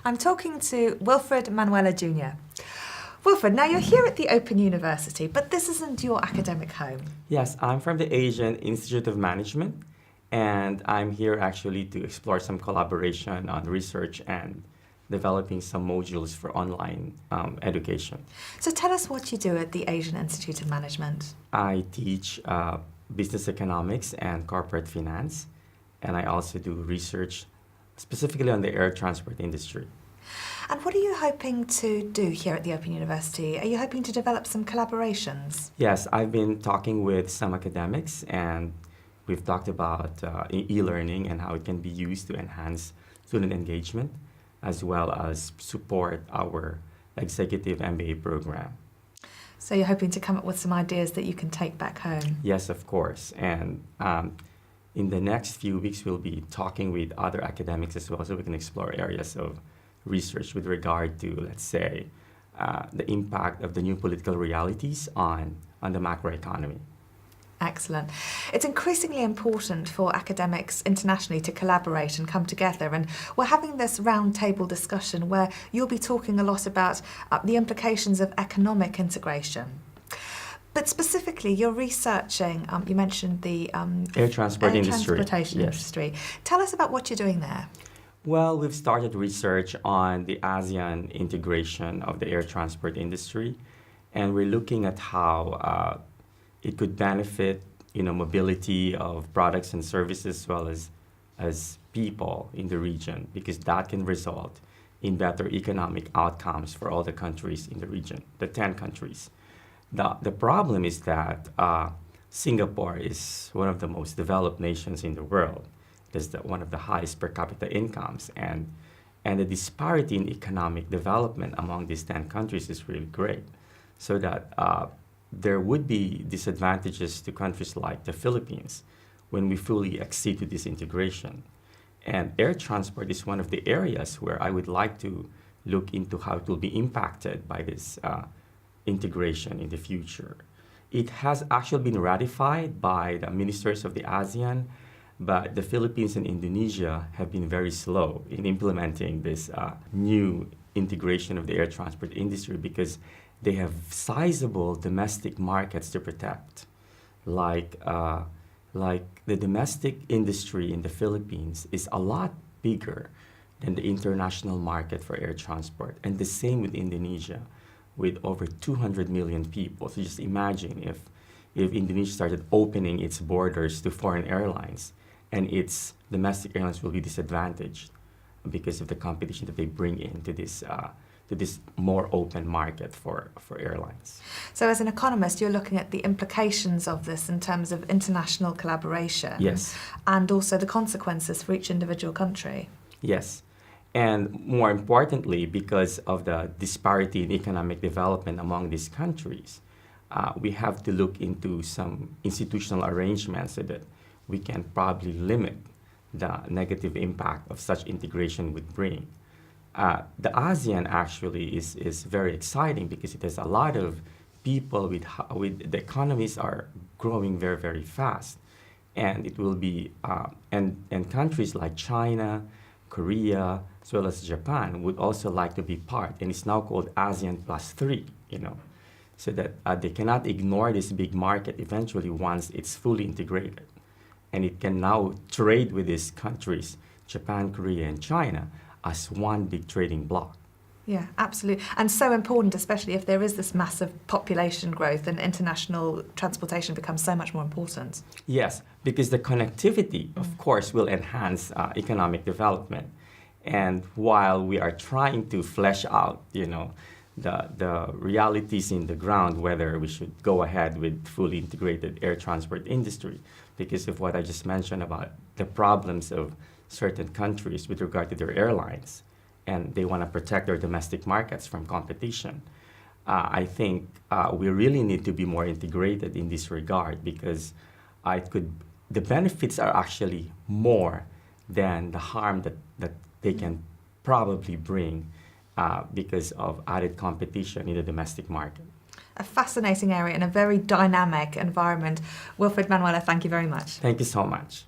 I'm talking to Wilfred Manuela Jr. Wilfred, now you're here at the Open University, but this isn't your academic home. Yes, I'm from the Asian Institute of Management, and I'm here actually to explore some collaboration on research and developing some modules for online education. So tell us what you do at the Asian Institute of Management. I teach business economics and corporate finance, and I also do research specifically on the air transport industry. And what are you hoping to do here at the Open University? Are you hoping to develop some collaborations? Yes, I've been talking with some academics, and we've talked about e-learning and how it can be used to enhance student engagement, as well as support our executive MBA program. So you're hoping to come up with some ideas that you can take back home? Yes, of course. And in the next few weeks, we'll be talking with other academics as well, so we can explore areas of research with regard to, let's say, the impact of the new political realities on the macroeconomy. Excellent. It's increasingly important for academics internationally to collaborate and come together, and we're having this roundtable discussion where you'll be talking a lot about the implications of economic integration. But specifically, you're researching, you mentioned the air transport industry. Transportation industry. Tell us about what you're doing there. Well, we've started research on the ASEAN integration of the air transport industry, and we're looking at how it could benefit, mobility of products and services as well as people in the region, because that can result in better economic outcomes for all the countries in the region, the 10 countries. The problem is that Singapore is one of the most developed nations in the world. It is one of the highest per capita incomes, and the disparity in economic development among these 10 countries is really great. So that there would be disadvantages to countries like the Philippines when we fully accede to this integration. And air transport is one of the areas where I would like to look into how it will be impacted by this integration in the future. It has actually been ratified by the ministers of the ASEAN, but the Philippines and Indonesia have been very slow in implementing this new integration of the air transport industry because they have sizable domestic markets to protect. Like the domestic industry in the Philippines is a lot bigger than the international market for air transport. And the same with Indonesia, with over 200 million people. So just imagine if Indonesia started opening its borders to foreign airlines, and its domestic airlines will be disadvantaged because of the competition that they bring into this more open market for airlines. So as an economist, you're looking at the implications of this in terms of international collaboration. Yes. And also the consequences for each individual country. Yes. And more importantly, because of the disparity in economic development among these countries, we have to look into some institutional arrangements so that we can probably limit the negative impact of such integration would bring. The ASEAN actually is very exciting because it has a lot of people with the economies are growing very, very fast. And it will be, and countries like China, Korea, as well as Japan would also like to be part. And it's now called ASEAN +3, so that they cannot ignore this big market eventually once it's fully integrated. And it can now trade with these countries, Japan, Korea, and China, as one big trading bloc. Yeah, absolutely. And so important, especially if there is this massive population growth and international transportation becomes so much more important. Yes, because the connectivity, of course, will enhance economic development. And while we are trying to flesh out, the realities in the ground, whether we should go ahead with fully integrated air transport industry, because of what I just mentioned about the problems of certain countries with regard to their airlines, and they want to protect their domestic markets from competition. I think we really need to be more integrated in this regard because the benefits are actually more than the harm that they can probably bring because of added competition in the domestic market. A fascinating area and a very dynamic environment. Wilfred Manuela, thank you very much. Thank you so much.